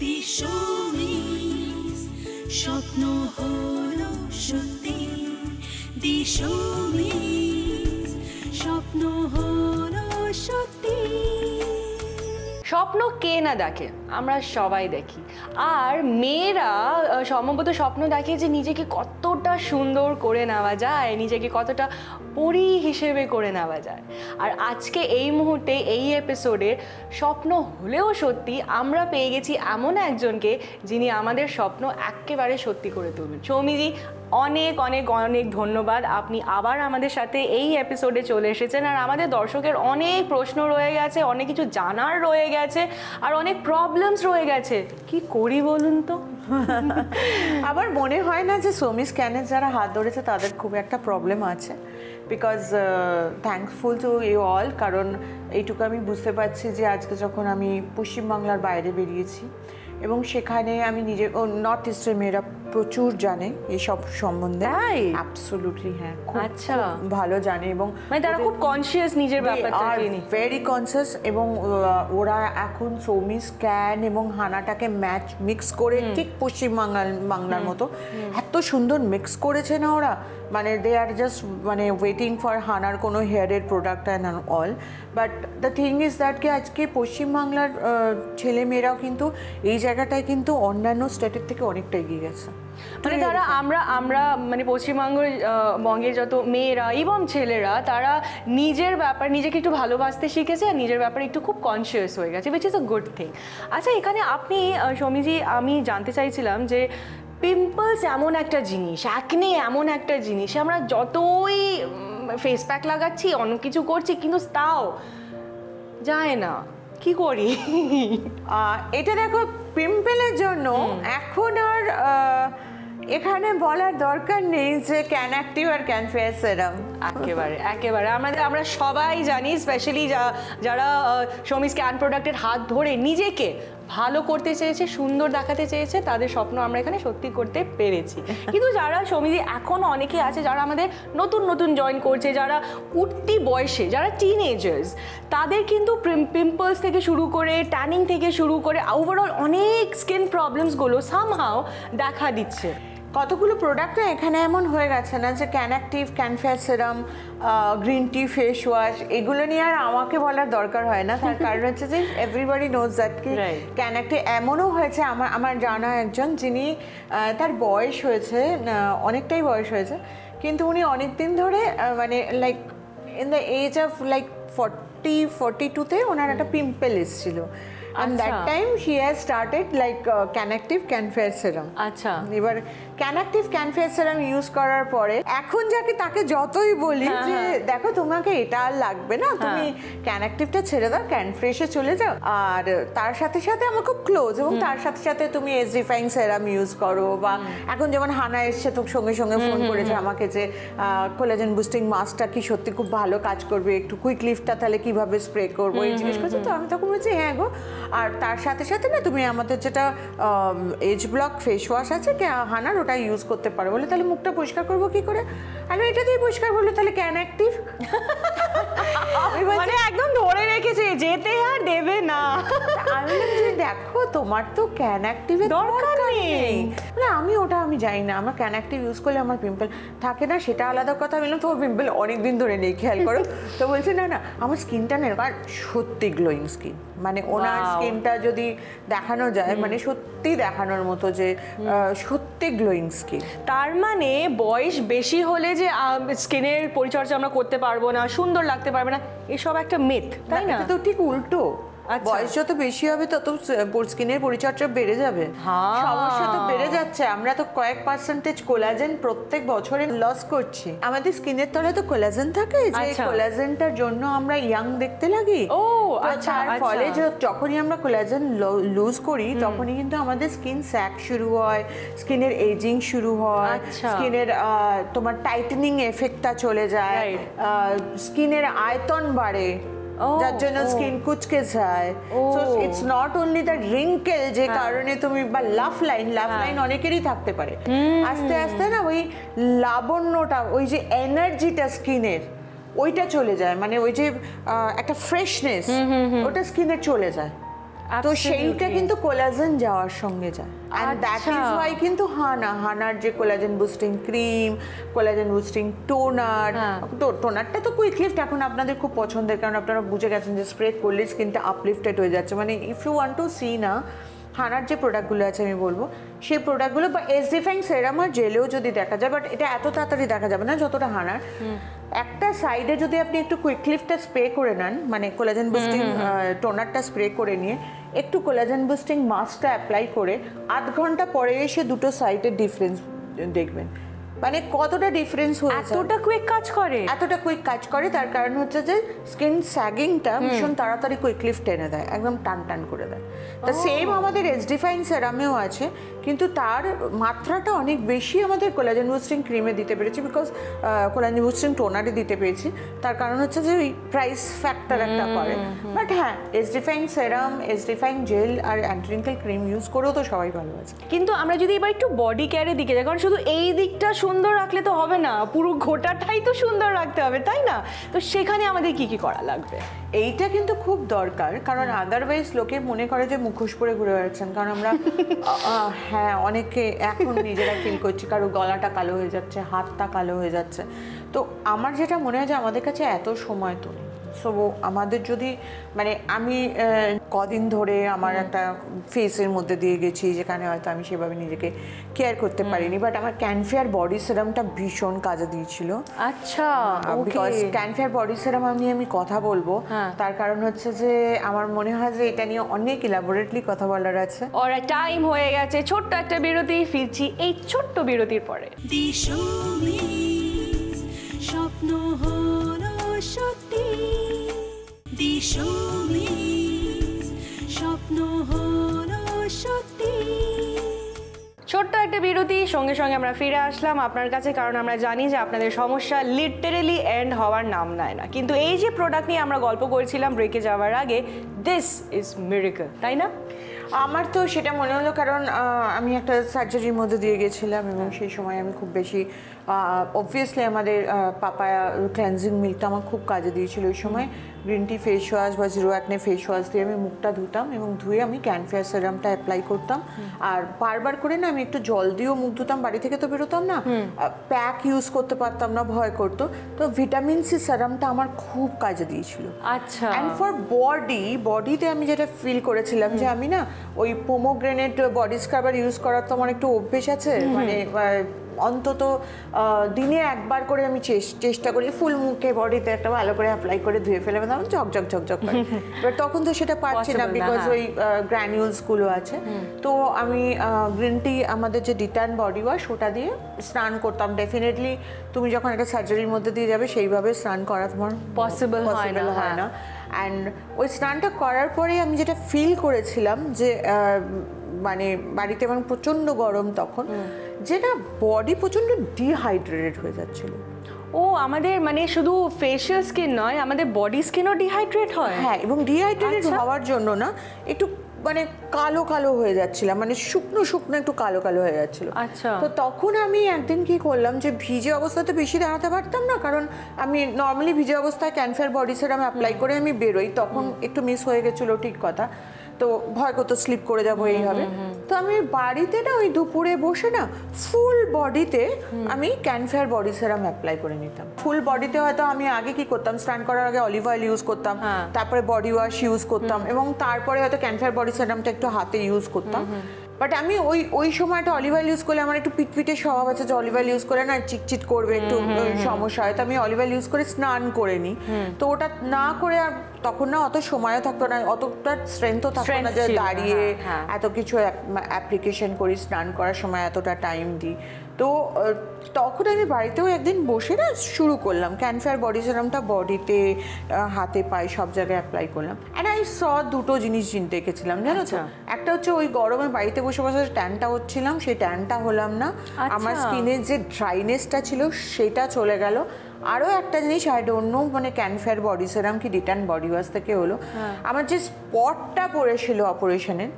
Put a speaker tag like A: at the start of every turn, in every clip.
A: দিশমিস স্বপ্ন হলো সত্যি দিশমিস স্বপ্ন হলো সত্যি
B: স্বপ্ন কে না দেখে আমরা সবাই দেখি আর মেয়েরা সম্ভবত স্বপ্ন দেখে যে নিজেকে কতটা সুন্দর করে নেওয়া যায় নিজেকে কতটা পরী হিসেবে করে নেওয়া যায় আর আজকে এই মুহূর্তে এই এপিসোডে স্বপ্ন হলেও সত্যি আমরা পেয়ে গেছি এমন একজনকে যিনি আমাদের স্বপ্ন একেবারে সত্যি করে তুলবেন সৌমিজি অনেক অনেক অনেক ধন্যবাদ আপনি আবার আমাদের সাথে এই এপিসোডে চলে এসেছেন আর আমাদের দর্শকের অনেক প্রশ্ন রয়ে গেছে অনেক কিছু জানার রয়ে গেছে আর অনেক প্রবলেমস রয়ে গেছে কি করি বলুন তো
C: আমার মনে হয় না যে সৌমি স্ক্যানের যারা হাত ধরেছে তাদের খুব একটা প্রবলেম আছে because thankful to you all কারণ এইটুকু আমি বুঝতে পারছি যে আজকে যখন আমি পশ্চিমবাংলার বাইরে বেরিয়েছি এবং সেখানে আমি নিজে নর্থ ইস্টের মেয়েরা প্রচুর জানে এইসব সম্বন্ধে অ্যাবসলিউটলি হ্যাঁ
B: আচ্ছা
C: ভালো জানে এবং
B: মানে তারা খুব কনসিয়াস নিজের ব্যাপারটাকে নিয়ে
C: ভেরি কনসিয়াস এবং ওরা এখন সৌমি স্ক্যান এবং হানাটাকে মিক্স করে ঠিক বাংলার মতো এত সুন্দর মিক্স করেছে না ওরা মানে দে আর জাস্ট মানে ওয়েটিং ফর হানার কোনো হেয়ারের product and all but the thing is that কি আজকে পশ্চিমবাংলার ছেলেমেয়েরাও কিন্তু এই জায়গাটায় কিন্তু অন্যান্য স্টেটের থেকে অনেকটা এগিয়ে গেছে
B: মানে তারা আমরা মানে পশ্চিমবঙ্গের যত মেয়েরা এবং ছেলেরা তারা নিজের ব্যাপার নিজেকে একটু ভালোবাসতে শিখেছে আর নিজের ব্যাপারে একটু খুব কনসিয়াস হয়ে গেছে which is a good thing আচ্ছা এখানে আপনি সৌমিজি আমি জানতে চাইছিলাম যে পিম্পলস এমন একটা জিনিস অ্যাকনে এমন একটা জিনিস আমরা যতই ফেস প্যাক লাগাচ্ছি অন্য কিছু করছি কিন্তু তাও যায় না কি করি
C: এটা দেখো পিম্পলের জন্য এখন আর এখানে বলার দরকার নেই যে ক্যান অ্যাক্টিভ আর ক্যান ফেয়ার সেরাম
B: একেবারে আমরা সবাই জানি স্পেশালি যারা সৌমি স্ক্যান প্রোডাক্টের হাত ধরে নিজেকে ভালো করতে চেয়েছে সুন্দর দেখাতে চেয়েছে তাদের স্বপ্ন আমরা এখানে সত্যি করতে পেরেছি কিন্তু যারা সৌমিজি এখনও অনেকে আছে যারা আমাদের নতুন জয়েন করছে যারা উঠতি বয়সে যারা টিনএজার্স তাদের কিন্তু পিম্পলস থেকে শুরু করে ট্যানিং থেকে শুরু করে ওভারঅল অনেক স্কিন প্রবলেমসগুলো সামহাও দেখা দিচ্ছে
C: কতগুলো প্রোডাক্টও এখানে এমন হয়ে গেছে না যে Can active can Fair serum green tea face wash এগুলো নিয়ে আর আমাকে বলার দরকার হয় না তার কারণ হচ্ছে যে এভরিবডি নোজ দ্যাট কি ক্যান অ্যাক্টিভ এমনও হয়েছে আমার জানা একজন যিনি তার বয়স হয়েছে অনেকটাই বয়স হয়েছে কিন্তু উনি অনেক দিন ধরে মানে like in the age of like 42-তে ওনার একটা পিম্পল এসেছিল and that time she has started like Can Active Can Fair serum
B: আচ্ছা
C: এবার Can Active Can Fair serum use করার পরে এখন যাকে তাকে যতই বলি যে দেখো তোমাকে এটা আর লাগবে না তুমি Can Activeটা ছেড়ে দাও Can Freshে চলে যাও আর তার সাথে সাথে আমার খুব ক্লোজ এবং তার সাথে সাথে তুমি এজ রিফাইন সেরাম ইউজ করো বা এখন যেমন হানা এসছে তো সঙ্গে সঙ্গে ফোন করেছে আমাকে যে কোলাজেন বুস্টিং মাস্কটা কি সত্যি খুব ভালো কাজ করবে একটু কুইক লিফটটা তাহলে কিভাবে স্প্রে করবো এই জিনিস করছে তো আমি তখন বলছি হ্যাঁ গো আর তার সাথে সাথে না তুমি আমাদের যেটা এজ ব্লক ফেস ওয়াশ আছে হানার ওটা ইউজ করতে পারো বলে তাহলে মুখটা পরিষ্কার করবো কি করে আমি এটা দিয়ে পরিষ্কার করলো তাহলে ক্যান অ্যাক্টিভ
B: মানে একদম ধরে রেখেছে যেতে আর দেবে না
C: আমি দেখো তোমার তো ক্যান অ্যাক্টিভের দরকার নেই আমি ওটা আমি জানি না আমার ক্যান অ্যাক্টিভ ইউজ করলে আমার পিম্পল থাকে না সেটা আলাদা কথা বললাম তোমার পিম্পল অনেকদিন ধরে নেই খেয়াল করো তো বলছে না আমার স্কিনটা নেই আর সত্যি গ্লোয়িং স্কিন মানে ওনার স্কিনটা যদি দেখানো যায় মানে সত্যি দেখানোর মতো যে সত্যি গ্লোয়িং স্কিন
B: তার মানে বয়স বেশি হলে যে স্কিনের পরিচর্যা আমরা করতে পারবো না সুন্দর লাগতে পারবে না এসব একটা মিথ তাই না
C: এটা তো ঠিক উল্টো বয়স যত বেশি হবে তত স্কিনের পরিচর্যা বেড়ে যাবে সমস্যা তো বেড়ে যাচ্ছে আমরা তো কয়েক পার্সেন্টেজ কোলাজেন প্রত্যেক বছরে লস করছি আমাদের স্কিনের তলায় তো কোলাজেন থাকে যে কোলাজেনটার জন্য আমরা ইয়াং দেখতে লাগি তার ফলে যখনই আমরা কোলাজেন লুজ করি তখনই কিন্তু আমাদের স্কিন স্যাগ শুরু হয় স্কিনের এজিং শুরু হয় স্কিনের তোমার টাইটেনিং এফেক্টটা চলে যায় স্কিনের আয়তন বাড়ে যার জন্য স্কিন কুচকে যায় so it's not only the wrinkle যে কারণে তুমি বা লাফ লাইন অনেকেরই থাকতে পারে আস্তে আস্তে না ওই লাবণ্যটা ওই যে এনার্জিটা স্কিনের ওইটা চলে যায় মানে ওই যে একটা ফ্রেশনেস ওটা স্কিনে চলে যায় তো সেইটা কিন্তু কোলাজেন যাওয়ার সঙ্গে যায় এন্ড দ্যাট ইজ ওয়াই কিন্তু হানার যে collagen boosting cream, collagen boosting toner, টোনারটা তো কুইক লিফট এখন আপনাদের খুব পছন্দের, কারণ আপনারা বুঝে গেছেন যে স্প্রে করলে স্কিনটা আপলিফটেড হয়ে যাচ্ছে। মানে if you want to see না, হানার যে প্রোডাক্টগুলো আছে আমি বলবো সেই প্রোডাক্টগুলো, বা এসডিফাইং সেরাম আর জেলেও যদি দেখা যায়, বাট এটা এত তাড়াতাড়ি দেখা যাবে না যতটা হানার। একটা সাইডে যদি আপনি একটু কুইক লিফটটা স্প্রে করে নেন, মানে কোলাজেন বুস্টিং টোনারটা স্প্রে করে নিয়ে একটু কোলাজেন বুস্টিং মাস্কটা অ্যাপ্লাই করে আধ ঘন্টা পরে এসে দুটো সাইডের ডিফারেন্স দেখবেন, মানে কতটা ডিফারেন্স হয়েছে।
B: এতটা কুইক কাজ করে,
C: এতটা কুইক কাজ করে। তার কারণ হচ্ছে যে স্কিন স্যাগিংটা ভীষণ তাড়াতাড়ি কুইক লিফট টেনে দেয়, একদম টান টান করে দেয়। তা সেম আমাদের এসডিফাইন সেরামেও আছে, কিন্তু তার মাত্রাটা অনেক বেশি আমাদের কোলাজেন বুস্টিং ক্রিমে দিতে পেরেছি, বিকজ কোলাজেন বুস্টিং টোনারে দিতে পেরেছি। তার কারণ হচ্ছে যে ওই প্রাইস ফ্যাক্টর একটা করে। বাট হ্যাঁ, এসডিফাইন সেরাম, এসডিফাইন জেল আর অ্যান্টি রিঙ্কেল ক্রিম ইউজ করেও তো সবাই ভালো আছে।
B: কিন্তু আমরা যদি এবার একটু বডি কেয়ারের দিকে যাই, কারণ শুধু এই দিকটা সুন্দর রাখলে তো হবে না, পুরো ঘোটাটাই তো সুন্দর রাখতে হবে, তাই না? তো সেখানে আমাদের কি কি করা লাগবে?
C: এইটা কিন্তু খুব দরকার, কারণ আদারওয়াইজ লোকে মনে করে যে মুখোশ পরে ঘুরে বেড়াচ্ছেন। কারণ আমরা হ্যাঁ, অনেকে এখন নিজেরা ফিল করছি কারো গলাটা কালো হয়ে যাচ্ছে, হাতটা কালো হয়ে যাচ্ছে। তো আমার যেটা মনে হয় যে আমাদের কাছে এত সময় তো নেই। সো আমাদের যদি মানে আমি কদিন ধরে আমার একটা ফেসের মধ্যে দিয়ে গেছি যেখানে হয়তো আমি সেভাবে নিজেকে কেয়ার করতে পারিনি, বাট আমার ক্যানফেয়ার বডি সিরামটা ভীষণ কাজে দিয়েছিল।
B: আচ্ছা,
C: বিকজ ক্যানফেয়ার বডি সিরাম আমি কথা বলবো, তার কারণ হচ্ছে যে আমার মনে হয় যে এটা নিয়ে অনেক ইলাবোরেটলি কথা বলার আছে।
B: ওরা টাইম হয়ে গেছে, ছোট্ট একটা বিরতি, ফিরছি এই ছোট্ট বিরতির পরে।
A: দিশমিস স্বপ্ন হলো সত্যি, দিশমিস স্বপ্ন হলো সত্যি।
B: ছোট্ট একটা বিরতি, সঙ্গে সঙ্গে আমরা ফিরে আসলাম আপনার কাছে, কারণ আমরা জানি যে আপনাদের সমস্যা লিটারেলি এন্ড হওয়ার নাম নেয় না। কিন্তু এই যে প্রোডাক্ট নিয়ে আমরা গল্প করছিলাম ব্রেকে যাওয়ার আগে, দিস ইজ মিরাকল, তাই না?
C: আমার তো সেটা মনে হলো, কারণ আমি একটা সার্জারির মধ্যে দিয়ে গেছিলাম এবং সেই সময় আমি খুব বেশি অবভিয়াসলি আমাদের পাপায়া ক্লেন্সিং মিল্কটা আমার খুব কাজে দিয়েছিল। ওই সময় গ্রিন টি ফেস ওয়াশ বা জিরো অ্যাকনে ফেস ওয়াশ দিয়ে আমি মুখটা ধুতাম এবং ধুয়ে আমি ক্যানফেয়ার সেরামটা অ্যাপ্লাই করতাম। আর বারবার করে না আমি একটু জল দিয়েও মুখ ধুতাম, বাড়ি থেকে তো বেরোতাম না, প্যাক ইউজ করতে পারতাম না, ভয় করতো। তো ভিটামিন সি সেরামটা আমার খুব কাজে দিয়েছিল।
B: আচ্ছা,
C: অ্যান্ড ফর বডিতে আমি যেটা ফিল করেছিলাম যে আমি না ওই পোমোগ্রেনেট বডি স্ক্রাবার ইউজ করার তো আমার একটু অভ্যেস আছে, মানে অন্তত দিনে একবার করে আমি চেষ্টা করি ফুল মুখে বডিতে একটা ভালো করে অ্যাপ্লাই করে ধুয়ে ফেলে তখন ঝকঝক ঝকঝক করে। এবার তখন তো সেটা পারছি না, বিকজ ওই গ্র্যানিউলসগুলো আছে। তো আমি গ্রিন টি, আমাদের যে ডিটার্ন বডি ওয়াশ, ওটা দিয়ে স্নান করতাম। ডেফিনেটলি তুমি যখন একটা সার্জারির মধ্যে দিয়ে যাবে সেইভাবে স্নান করা তোমার
B: পসিবল হয় না।
C: অ্যান্ড ওই স্নানটা করার পরে আমি যেটা ফিল করেছিলাম যে মানে বাড়িতে আমার প্রচণ্ড গরম তখন, যেটা বডি প্রচণ্ড ডিহাইড্রেটেড হয়ে যাচ্ছিল।
B: ও, আমাদের মানে শুধু ফেশিয়াল স্কিন নয়, আমাদের বডি স্কিনও ডিহাইড্রেট হয়?
C: হ্যাঁ, এবং ডিহাইড্রেটেড হওয়ার জন্য না একটু মানে কালো কালো হয়ে যাচ্ছিলাম, মানে শুকনো শুকনো একটু কালো কালো হয়ে যাচ্ছিল।
B: আচ্ছা,
C: তো তখন আমি একদিন কি করলাম যে ভিজে অবস্থাতে বেশি দাঁড়াতে পারতাম না, কারণ আমি নর্মালি ভিজে অবস্থায় ক্যানফেয়ার বডি সিরাম অ্যাপ্লাই করে আমি বেরোই, তখন একটু মিস হয়ে গেছিলো, ঠিক কথা। তো ভয় করতো স্লিপ করে যাবো এইভাবে। তো আমি বাড়িতে না ওই দুপুরে বসে না ফুল বডিতে আমি ক্যানফেয়ার বডি সিরাম অ্যাপ্লাই করে নিতাম। ফুল বডিতে হয়তো আমি আগে কি করতাম, স্নান করার আগে অলিভ অয়েল ইউজ করতাম, তারপরে বডি ওয়াশ ইউজ করতাম এবং তারপরে হয়তো ক্যানফেয়ার বডি সিরামটা একটু হাতে ইউজ করতাম। বাট আমি ওই সময়টা অলিভ অয়েল ইউজ করলে আমার একটু পিটপিটে স্বভাব আছে, যে অলিভ অয়েল ইউজ করে না চিটচিট করবে, একটু সমস্যা হয়। তো আমি অলিভ অয়েল ইউজ করে স্নান করে নিই। তো ওটা না করে আর তখন না অত সময়ও থাকতো না, অতটা স্ট্রেংথও থাকতো না যে দাঁড়িয়ে এত কিছু অ্যাপ্লিকেশন করি, স্নান করার সময় এতটা টাইম দিই। তো তখন আমি বাড়িতেও একদিন বসে না শুরু করলাম ক্যানফেয়ার বডি সিরামটা বডিতে, হাতে পায়ে সব জায়গায় অ্যাপ্লাই করলাম। অ্যান্ড আই স দুটো জিনিস দেখেছিলাম, জানো তো। একটা হচ্ছে ওই গরমে বাড়িতে বসে বসে ট্যানটা হচ্ছিলাম, সেই ট্যানটা হলাম না। আমার স্কিনের যে ড্রাইনেসটা ছিল সেটা চলে গেল। আরও একটা জিনিস আই ডোন্ট নো, মানে ক্যানফেয়ার বডি সেরাম কি রিটার্ন বডি ওয়াশ থেকে হলো, আমার যে স্পটটা পড়েছিল অপারেশনের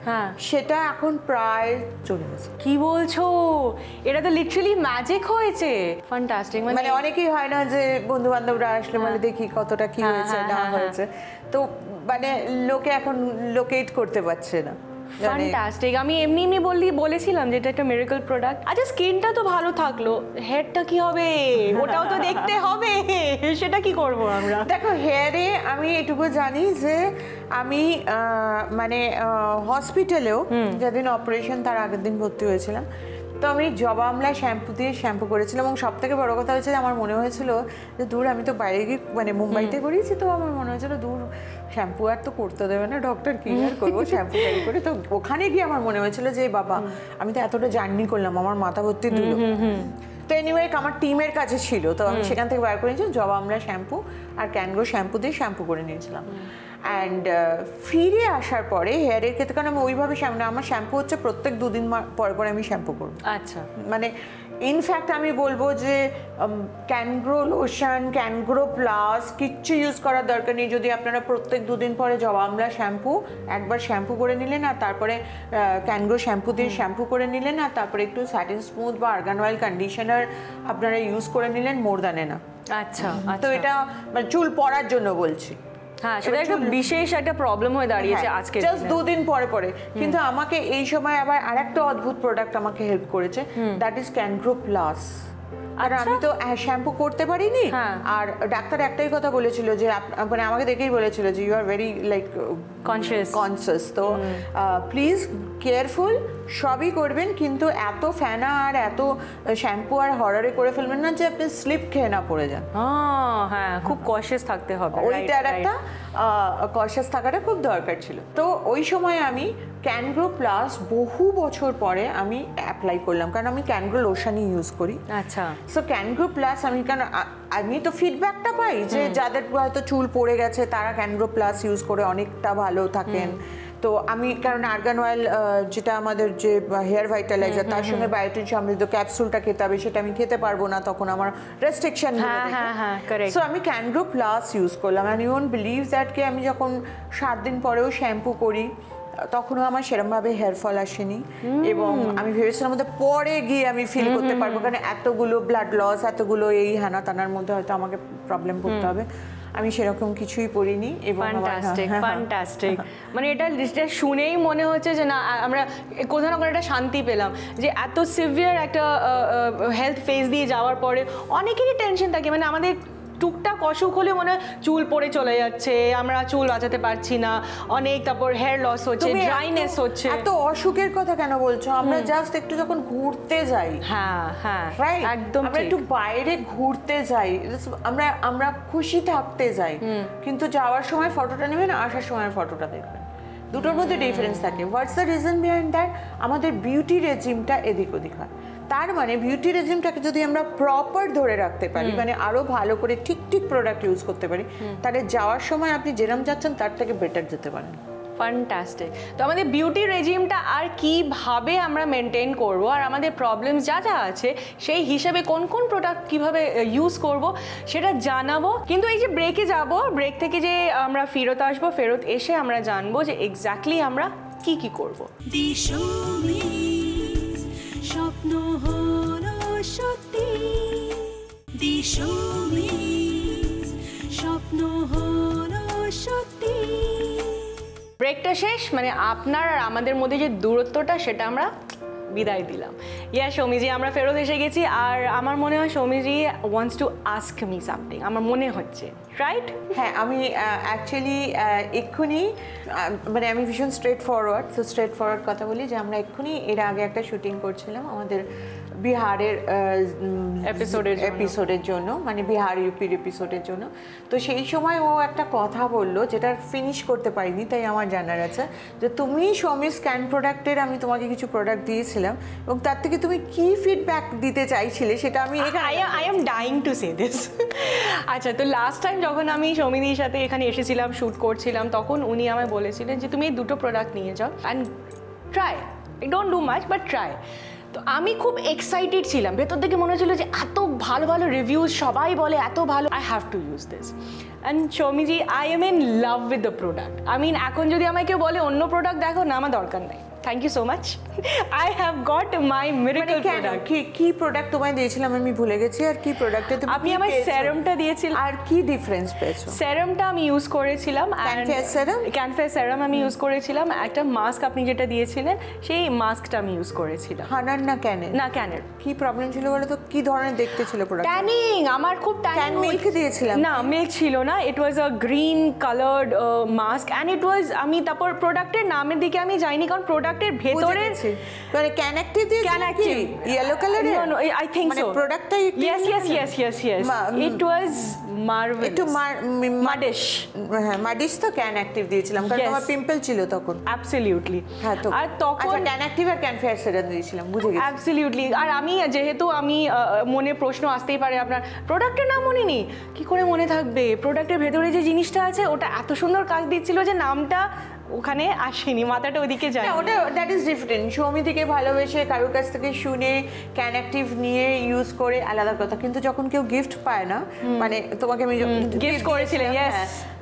C: সেটা এখন প্রায় চলে গেছে।
B: কি বলছো? এটা তো লিটারালি ম্যাজিক হয়েছে। ফ্যান্টাস্টিক।
C: মানে অনেকেই হয় না যে বন্ধু বান্ধবরা আসলে মানে দেখি কতটা কি হয়েছে না হয়েছে, তো মানে লোকে এখন লোকেট করতে পারছে না।
B: ফ্যান্টাস্টিক। আমি এমনি বলেছিলাম যে এটা একটা মিরাকল প্রোডাক্ট। আচ্ছা, স্কিনটা তো ভালো থাকলো, হেয়ারটা কি হবে? ওটাও তো দেখতে হবে, সেটা কি করব আমরা?
C: দেখো, হেয়ারে আমি এটুকু জানি যে আমি মানে হসপিটালেও যেদিন অপারেশন তার আগের দিন ভর্তি হয়েছিলাম, তো আমি জবা আমলা শ্যাম্পু দিয়ে শ্যাম্পু করেছিলাম। এবং সব থেকে বড় কথা হচ্ছে যে আমার মনে হয়েছিল যে দূর, আমি তো বাইরে গিয়ে মানে মুম্বাইতে করিয়েছি, তো আমার মনে হয়েছিল দূর শ্যাম্পু আর তো করতে দেবে না ডক্টর, কি আর করবো শ্যাম্পু ক্যারি করে। তো ওখানে গিয়ে আমার মনে হয়েছিল যে বাবা, আমি তো এতটা জার্নি করলাম, আমার মাথা ভর্তি ধুলো। তো এনিওয়ে আমার টিমের কাছে ছিল, তো আমি সেখান থেকে বার করে নিয়েছিলাম জবা আমলা শ্যাম্পু আর ক্যানগো শ্যাম্পু দিয়ে শ্যাম্পু করে নিয়েছিলাম। অ্যান্ড ফিরে আসার পরে হেয়ারের ক্ষেত্রে, কারণ আমি ওইভাবে আমার শ্যাম্পু হচ্ছে প্রত্যেক 2 দিন পরে পরে আমি শ্যাম্পু করবো।
B: আচ্ছা,
C: মানে ইনফ্যাক্ট আমি বলবো যে ক্যানগ্রো লোশন, ক্যানগ্রো প্লাস কিচ্ছু ইউজ করার দরকার নেই। যদি আপনারা প্রত্যেক 2 দিন পরে জবা আমলা শ্যাম্পু একবার শ্যাম্পু করে নিলেন, আর তারপরে ক্যানগ্রো শ্যাম্পু দিয়ে শ্যাম্পু করে নিলেন, আর তারপরে একটু স্যাটিন স্মুথ বা আর্গান অয়েল কন্ডিশনার আপনারা ইউজ করে নিলেন, মোর দ্যান এনাফ।
B: আচ্ছা,
C: তো এটা মানে চুল পড়ার জন্য বলছি।
B: হ্যাঁ, সেটা একটা বিশেষ একটা প্রবলেম হয়ে দাঁড়িয়েছে আজকে,
C: জাস্ট 2 দিন পরে পরে। কিন্তু আমাকে এই সময় আবার আরেকটা অদ্ভুত প্রোডাক্ট আমাকে হেল্প করেছে, দ্যাট ইজ ক্যানগ্রো প্লাস। আর আমি তো শ্যাম্পু করতে পারিনি, আর ডাক্তার একটাই কথা বলেছিল যে মানে আমাকে দেখেই বলেছিল যে you are very like conscious, তো প্লিজ কেয়ারফুল, সবই করবেন কিন্তু এত ফেনা আর এত শ্যাম্পু আর হররে করে ফেলবেন না যে আপনি স্লিপ খেয়ে না পড়ে যান।
B: হ্যাঁ, খুব কনসিয়াস থাকতে হবে,
C: ওইটার একটা কনসিয়াস থাকাটা খুব দরকার ছিল। তো ওই সময় আমি ক্যানগ্রো প্লাস বহু বছর পরে আমি অ্যাপ্লাই করলাম, কারণ আমি ক্যানগ্রো লোশনই ইউজ করি।
B: আচ্ছা,
C: সো ক্যানগ্রো প্লাস আমি তো ফিডব্যাকটা পাই যে যাদের হয়তো চুল পড়ে গেছে তারা ক্যানগ্রো প্লাস ইউজ করে অনেকটা ভালো থাকেন। তো আমি, কারণ আর্গান অয়েল যেটা আমাদের যে হেয়ার ভাইটালাইজার, তার সঙ্গে বায়োটিন সমৃদ্ধ ক্যাপসুলটা খেতে হবে, সেটা আমি খেতে পারবো না, তখন আমার রেস্ট্রিকশন। সো আমি ক্যানগ্রো প্লাস ইউজ করলাম, and you won't believe that কে আমি যখন 7 দিন পরেও শ্যাম্পু করি তখনও আমার সেরমভাবে হেয়ার ফল আসেনি। এবং আমি ভেবেছিলাম মধ্যে পরে গিয়ে আমি ফিল করতে পারবো, কারণ এতগুলো ব্লাড লস, এতগুলো এই হানা টানার মধ্যে হয়তো আমাকে প্রবলেম করতে হবে। আমি সেরকম কিছুই পড়িনি। এবং
B: ফ্যান্টাস্টিক, মানে এটা শুনেই মনে হচ্ছে যে না, আমরা কোথাও না কোথাও একটা শান্তি পেলাম যে এত সিভিয়ার একটা হেলথ ফেজ দিয়ে যাওয়ার পরে অনেকেরই টেনশন থাকে, মানে আমাদের টুকটাক অসুখ হলে মনে হয় চুল পড়ে চলে যাচ্ছে, আমরা চুল বাঁচাতে পারছি না, অনেক, তারপর হেয়ার লস হচ্ছে, ড্রাইনেস হচ্ছে।
C: এত অসুখের কথা কেন বলছো? আমরা জাস্ট একটু যখন ঘুরতে যাই, রাইট,
B: একদম
C: আমরা একটু বাইরে ঘুরতে যাই, আমরা খুশি থাকতে যাই, কিন্তু যাওয়ার সময় ফটোটা নেবেন, আসার সময় ফটোটা দেখবেন, দুটোর মধ্যে ডিফারেন্স থাকে। What's the reason behind that? আমাদের বিউটি রেজিমটা এদিক ওদিক হয়। তার মানে বিউটি রেজিমটাকে যদি আমরা প্রপার ধরে রাখতে পারি, মানে আরো ভালো করে ঠিক ঠিক প্রোডাক্ট ইউজ করতে পারি, তাহলে যাওয়ার সময় আপনি যেরকম যাচ্ছেন তার থেকে বেটার যেতে পারেন।
B: ফ্যান্টাস্টিক। তো আমাদের বিউটি রেজিমটা আর কিভাবে আমরা মেনটেন করব, আর আমাদের প্রবলেম যা যা আছে সেই হিসাবে কোন কোন প্রোডাক্ট কিভাবে ইউজ করব সেটা জানাবো। কিন্তু এই যে ব্রেকে যাব, ব্রেক থেকে যে আমরা ফেরত আসবো, ফেরত এসে আমরা জানবো যে এক্স্যাক্টলি আমরা কি কি করব।
A: স্বপ্ন হলো সত্যি, স্বপ্ন হলো সত্যি।
B: ব্রেকটা শেষ, মানে আপনার আর আমাদের মধ্যে যে দূরত্বটা সেটা আমরা বিদায় দিলাম। ইয়া সৌমিজি, আমরা ফেরত এসে গেছি, আর আমার মনে হয় Soumiji wants to ask me something, আমার মনে হচ্ছে, রাইট?
C: হ্যাঁ, আমি অ্যাকচুয়ালি এক্ষুনি মানে আমি ভীষণ স্ট্রেট ফরওয়ার্ড, তো স্ট্রেট ফরওয়ার্ড কথা বলি যে আমরা এক্ষুনি এর আগে একটা শুটিং করছিলাম আমাদের বিহারের এপিসোডের জন্য, মানে বিহার ইউপির এপিসোডের জন্য। তো সেই সময় ও একটা কথা বললো যেটা ফিনিশ করতে পারিনি, তাই আমার জানার আছে যে তুমি সৌমি স্ক্যান প্রোডাক্টের, আমি তোমাকে কিছু প্রোডাক্ট দিয়েছিলাম এবং তার থেকে তুমি কি ফিডব্যাক দিতে চাইছিলে সেটা আমি
B: I am dying to say this. আচ্ছা, তো লাস্ট টাইম যখন আমি সৌমিদির সাথে এখানে এসেছিলাম, শ্যুট করছিলাম, তখন উনি আমায় বলেছিলেন যে তুমি এই দুটো প্রোডাক্ট নিয়ে যাও and try, don't do much but try. তো আমি খুব এক্সাইটেড ছিলাম, ভেতর থেকে মনে হচ্ছিল যে এত ভালো ভালো রিভিউজ, সবাই বলে এত ভালো, I have to use this. And Soumiji, I am in love with the product. I mean এখন যদি আমায় কেউ বলে অন্য প্রোডাক্ট দেখো, না আমার দরকার নেই, thank you so much, I have got my miracle product.
C: কি প্রোডাক্ট তোমায় দিয়েছিলাম আমি ভুলে গেছি, আর কি প্রোডাক্টে তুমি
B: আপনি আমার সেরামটা দিয়েছিলেন,
C: আর কি ডিফারেন্স পেয়েছো?
B: সেরামটা আমি ইউজ করেছিলাম, ক্যানফেয়ার সেরাম আমি ইউজ করেছিলাম, একটা মাস্ক আপনি যেটা দিয়েছিলেন সেই মাস্কটা আমি ইউজ করেছিলাম।
C: হানার না ক্যানের?
B: না ক্যানের।
C: কি প্রবলেম ছিল বলো তো, কি ধরনের দেখতে ছিল প্রোডাক্ট?
B: ট্যানিং, আমার খুব ট্যানিং।
C: মিল্ক দিয়েছিলাম? না
B: মিল্ক ছিল না, it was a green coloured mask and it was, আমি তারপর প্রোডাক্টের নামের দিকে আমি যাইনি, কারণ প্রোডাক্টের ভেতরে
C: মানে ক্যান অ্যাক্টিভ দিয়ে,
B: can active
C: yellow colour.
B: No I think so,
C: মানে প্রোডাক্টটা
B: ইয়েস ইট ওয়াজ মার্ভেলাস, একটু মাডিশ।
C: হ্যাঁ মাডিশ তো ক্যান অ্যাক্টিভ দিয়েছিলাম, কারণ আমার পিম্পল ছিল তখন।
B: অ্যাবসলিউটলি।
C: হ্যাঁ, তো
B: আর তখন
C: ক্যান অ্যাক্টিভ আর ক্যান ফেয়ার সেরাম দিয়েছিলাম, বুঝে গেছি।
B: অ্যাবসলিউটলি। আর আমি যেহেতু আমি মনে প্রশ্ন আসতেই পারে আপনার, প্রোডাক্টের নাম মনে নেই, কি করে মনে থাকবে? প্রোডাক্টের ভেতরে যে জিনিসটা আছে ওটা এত সুন্দর কাজ দিচ্ছিল যে নামটা ওখানে আসেনি, মাথাটা ওদিকে যায়।
C: ওটা দ্যাট ইজ ডিফারেন্ট। সৌমিদিকে ভালোবেসে কারোর কাছ থেকে শুনে ক্যান অ্যাক্টিভ নিয়ে ইউজ করে আলাদা কথা, কিন্তু যখন কেউ গিফট পায় না, মানে তোমাকে আমি
B: গিফট করেছিলেন,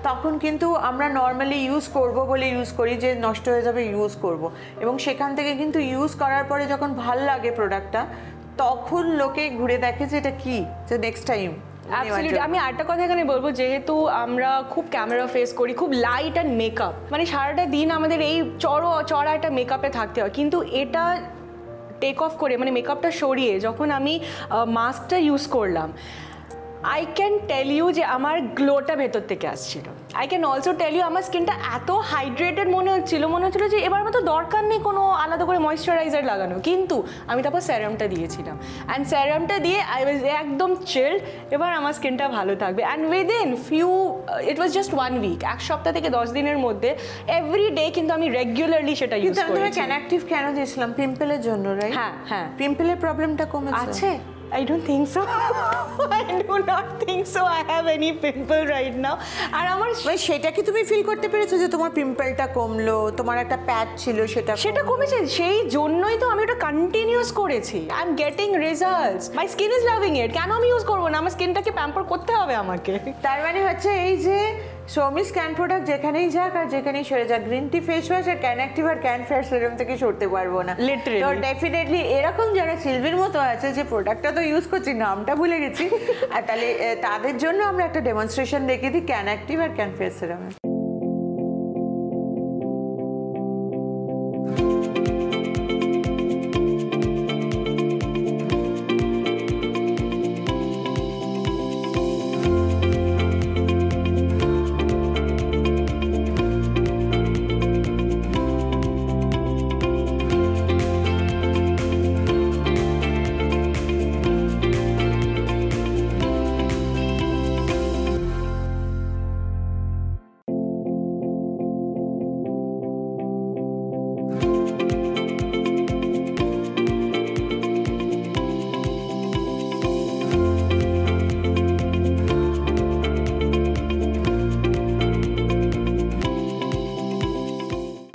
C: তখন কিন্তু আমরা নর্মালি ইউজ করব বলে ইউজ করি, যে নষ্ট হয়ে যাবে ইউজ করব, এবং সেখান থেকে কিন্তু ইউজ করার পরে যখন ভাল লাগে প্রোডাক্টটা, তখন লোকে ঘুরে দেখে যে এটা কি, যে নেক্সট টাইম।
B: অ্যাবসলিউটলি। আমি আরেকটা কথা এখানে বলবো, যেহেতু আমরা খুব ক্যামেরা ফেস করি, খুব লাইট অ্যান্ড মেকআপ, মানে সারাটা দিন আমাদের এই চড়া একটা মেকআপে থাকতে হয়, কিন্তু এটা টেক অফ করে, মানে মেকআপটা সরিয়ে যখন আমি মাস্কটা ইউজ করলাম, আই ক্যান টেল ইউ যে আমার গ্লোটা ভেতর থেকে আসছিল। I can also tell you আমার স্কিনটা এত হাইড্রেটেড মনে হচ্ছিল যে এবার মতো দরকার নেই কোনো আলাদা করে ময়েশ্চারাইজার লাগানো, কিন্তু আমি তারপর সেরামটা দিয়েছিলাম, অ্যান্ড সেরামটা দিয়ে আই ওয়াজ একদম চিল্ড, এবার আমার স্কিনটা ভালো থাকবে। And within it was just 1 week, 1 সপ্তাহ থেকে 10 দিনের মধ্যে এভরি ডে কিন্তু আমি রেগুলারলি সেটা ইউজ করেছি।
C: কিন্তু আমি ক্যান অ্যাক্টিভ কেন দিয়েছিলাম? পিম্পলের জন্য, রাইট?
B: হ্যাঁ,
C: পিম্পলের প্রবলেমটা কমেছে?
B: আছে। I don't think so. I do not think so. I have any pimple right now. আর আমার
C: সেটা কি তুমি ফিল করতে পেরেছো যে তোমার পিম্পলটা কমলো, তোমার একটা প্যাচ ছিল সেটা
B: কমেছে? সেই জন্যই তো আমি ওটা কন্টিনিউয়াস করেছি। I am getting results, my skin is loving ইট। কেন আমি ইউজ করবো না? আমার স্কিনটাকে প্যাম্পার করতে হবে আমাকে।
C: তার মানে হচ্ছে এই যে সৌমি স্ক্যান প্রোডাক্ট যেখানেই যাক আর যেখানেই সরে যাক, গ্রিন টি ফেস ওয়াশ আর ক্যান অ্যাক্টিভ আর ক্যান ফেয়ার সেরাম থেকে সরতে পারবো না
B: লিটারেলি।
C: তো ডেফিনেটলি এরকম যারা সিলভির মতো আছে যে প্রোডাক্টটা তো ইউজ করছি, নামটা ভুলে গেছি, আর তাহলে তাদের জন্য আমরা একটা ডেমনস্ট্রেশন দেখিয়ে দিই ক্যান অ্যাক্টিভ আর ক্যান ফেয়ার সেরামের।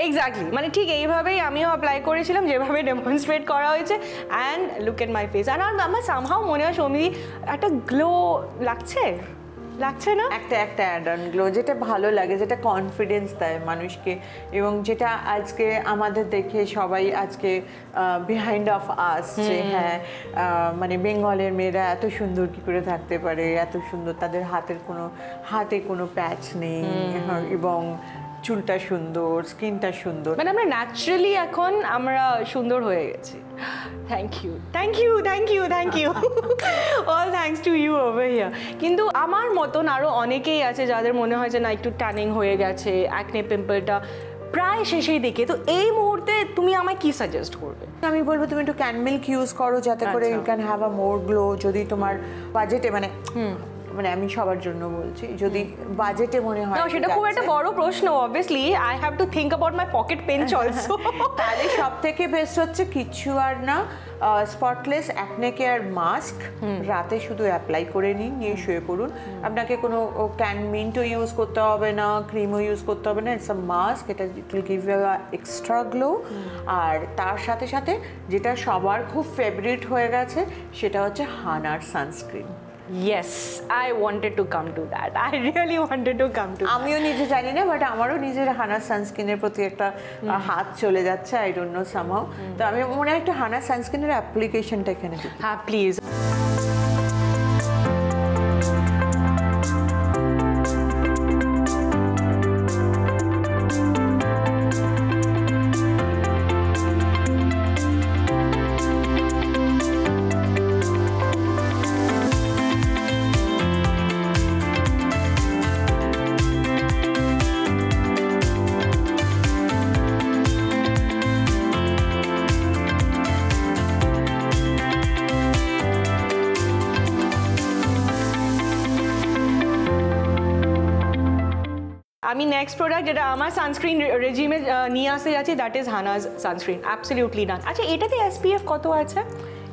B: এক্স্যাক্টলি, মানে ঠিক এইভাবেই আমিও অ্যাপ্লাই করেছিলাম যেভাবে ডেমনস্ট্রেট করা হয়েছে, and look at my face. আর আমার সামহাও মনে হয় সৌমি একটা গ্লো লাগছে না? একটা
C: অ্যাড অন গ্লো, যেটা ভালো লাগে, যেটা কনফিডেন্স দেয় মানুষকে, এবং যেটা আজকে আমাদের দেখে সবাই আজকে বিহাইন্ড অফ আস, যে হ্যাঁ মানে বেঙ্গলের মেয়েরা এত সুন্দর কি করে থাকতে পারে, এত সুন্দর, তাদের হাতে কোনো প্যাচ নেই, এবং চুলটা সুন্দর, স্কিনটা সুন্দর,
B: মানে আমরা ন্যাচারালি এখন আমরা সুন্দর হয়ে গেছি। Thank you all thanks to you over here. কিন্তু আমার মতন আরও অনেকেই আছে যাদের মনে হয় যে না একটু ট্যানিং হয়ে গেছে, অ্যাকনে পিম্পলটা প্রায় শেষের দিকে, তো এই মুহূর্তে তুমি আমায় কি সাজেস্ট করবে?
C: আমি বলবো তুমি একটু ক্যান মিল্ক ইউজ করো, যাতে করে you can have a more glow. যদি তোমার বাজেটে মানে মানে আমি সবার জন্য বলছি, যদি বাজেটে মনে হয়
B: না সেটা খুব একটা বড় প্রশ্ন, obviously I have to think about my pocket Pench also.
C: তাহলে সব থেকে বেস্ট হচ্ছে কিছু আর না, স্পটলেস অ্যাকনে কেয়ার মাস্ক, রাতে শুধু অ্যাপ্লাই করে নিয়ে শুয়ে পড়ুন। আপনাকে কোনো মিন্টও ইউজ করতে হবে না, ক্রিমও ইউজ করতে হবে না, ইটস আ মাস্ক, এটা will give you extra glow. আর তার সাথে সাথে যেটা সবার খুব ফেভারিট হয়ে গেছে সেটা হচ্ছে হানার sunscreen.
B: Yes, I wanted to come to that. I really wanted to come to that.
C: আমিও নিজে জানি না, বাট আমারও নিজের হানা সানস্ক্রিনের প্রতি একটা হাত চলে যাচ্ছে, আই ডোন্ট নো সামহাউ। তো আমি মনে হয় একটা হানা সানস্ক্রিনের অ্যাপ্লিকেশনটা এখানে দিই।
B: হ্যাঁ প্লিজ। আমি নেক্সট প্রোডাক্ট যেটা আমার সানস্ক্রিন রেজিমে নিয়ে আসতে যাচ্ছি, দ্যাট ইজ হানাজ সানস্ক্রিন, অ্যাবসলিউটলি ডান। আচ্ছা এটাতে SPF কত আছে?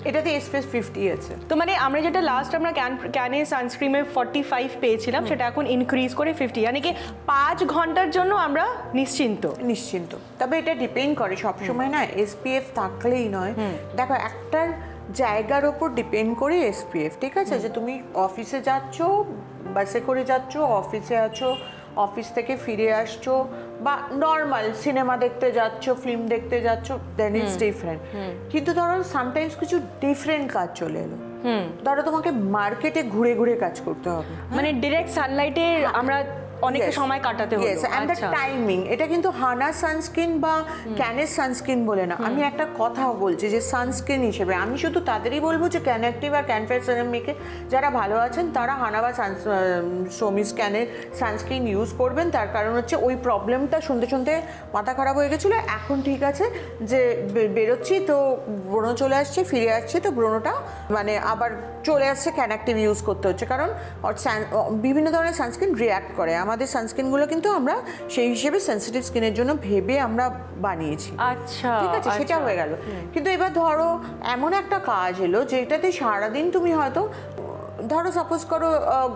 C: এটাতে SPF 50 আছে।
B: তো মানে আমরা যেটা লাস্ট আমরা ক্যানে সানস্ক্রিনে 45 পেয়েছিলাম, সেটা এখন ইনক্রিজ করে 50, মানে কি 5 ঘন্টার জন্য আমরা নিশ্চিন্ত।
C: তবে এটা ডিপেন্ড করে, সবসময় না SPF থাকলেই নয়। দেখো একটার জায়গার ওপর ডিপেন্ড করে SPF, ঠিক আছে? যে তুমি অফিসে যাচ্ছ, বাসে করে যাচ্ছ, অফিসে আছো, অফিস থেকে ফিরে আসছো, বা নর্মাল সিনেমা দেখতে যাচ্ছ, ফিল্ম দেখতে যাচ্ছ, দেন ইটস ডিফারেন্ট। কিন্তু ধরো সামটাইমস কিছু ডিফারেন্ট কাজ চলে এলো, ধরো তোমাকে মার্কেটে ঘুরে ঘুরে কাজ করতে হবে,
B: মানে ডিরেক্ট সানলাইটে আমরা অনেক সময় কাটাতে হলো।
C: এন্ড দ্য টাইমিং, এটা কিন্তু হানা সানস্ক্রিন বা ক্যানের সানস্ক্রিন বলে না, আমি একটা কথা বলছি যে সানস্ক্রিন হিসেবে আমি শুধু তাদেরই বলবো যে ক্যান অ্যাক্টিভ আর ক্যান ফেয়ার সিরামিকে যারা ভালো আছেন তারা হানা বা সোমিস ক্যানের সানস্ক্রিন ইউজ করবেন। তার কারণ হচ্ছে ওই প্রবলেমটা শুনতে শুনতে মাথা খারাপ হয়ে গেছিলো, এখন ঠিক আছে যে বেরোচ্ছি তো ব্রণ চলে আসছে, ফিরে আসছে তো ব্রণটা মানে আবার চলে আসছে, ক্যান অ্যাক্টিভ ইউজ করতে হচ্ছে, কারণ বিভিন্ন ধরনের সানস্ক্রিন রিঅ্যাক্ট করে। আমাদের সানস্ক্রিনগুলো কিন্তু আমরা সেই হিসেবে সেনসিটিভ স্কিনের জন্য ভেবে আমরা বানিয়েছি।
B: আচ্ছা
C: ঠিক আছে, সেটা হয়ে গেল। কিন্তু এবার ধরো এমন একটা কাজ এলো যেটাতে সারাদিন তুমি হয়তো ধরো সাপোজ করো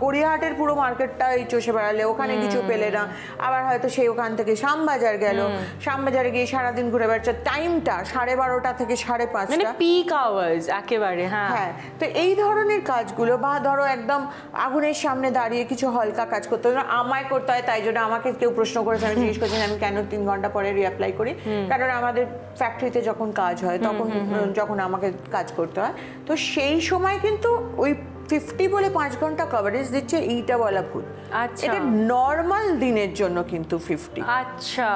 C: গড়িয়াহাটের পুরো মার্কেটটা এই চষে বেড়ালে, ওখানে কিছু পেলে না, আবার হয়তো সেই ওখান থেকে শ্যামবাজার গেল, শ্যামবাজারে গিয়ে সারাদিন ঘুরে বেড়াচ্ছে, টাইমটা 12:30 থেকে 5:30,
B: মানে পিক আওয়ার্স একেবারে। হ্যাঁ,
C: তো এই ধরনের কাজগুলো, বা ধরো একদম আগুনের সামনে দাঁড়িয়ে কিছু হালকা কাজ করতে হবে, আমায় করতে হয়, তাই জন্য আমাকে কেউ প্রশ্ন করেছে, আমি জিজ্ঞেস করছি আমি কেন 3 ঘন্টা পরে রিঅ্যাপ্লাই করি, কারণ আমাদের ফ্যাক্টরিতে যখন কাজ হয় তখন যখন আমাকে কাজ করতে হয়, তো সেই সময় কিন্তু ওই 50 বলে 5 ঘন্টা কভারেজ দিচ্ছে, এইটা বলা ভুল।
B: আচ্ছা,
C: এটা নর্মাল দিনের জন্য কিন্তু 50।
B: আচ্ছা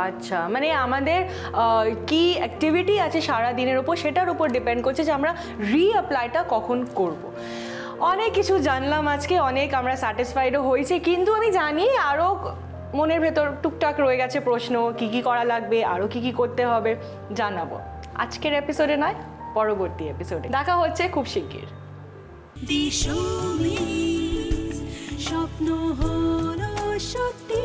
B: আচ্ছা, মানে আমাদের কি অ্যাক্টিভিটি আছে সারা দিনের উপর, সেটার উপর ডিপেন্ড করছে যে আমরা রিঅ্যাপ্লাইটা কখন করব। অনেক কিছু জানলাম আজকে, অনেক আমরা স্যাটিসফাইডও হয়েছি, কিন্তু আমি জানি আরও মনের ভেতর টুকটাক রয়ে গেছে প্রশ্ন, কি কি করা লাগবে, আরও কি কি করতে হবে জানাবো। আজকের এপিসোডে নয়, পরবর্তী এপিসোডে দেখা হচ্ছে খুব শিগগির।
A: স্বপ্ন হলো সত্যি।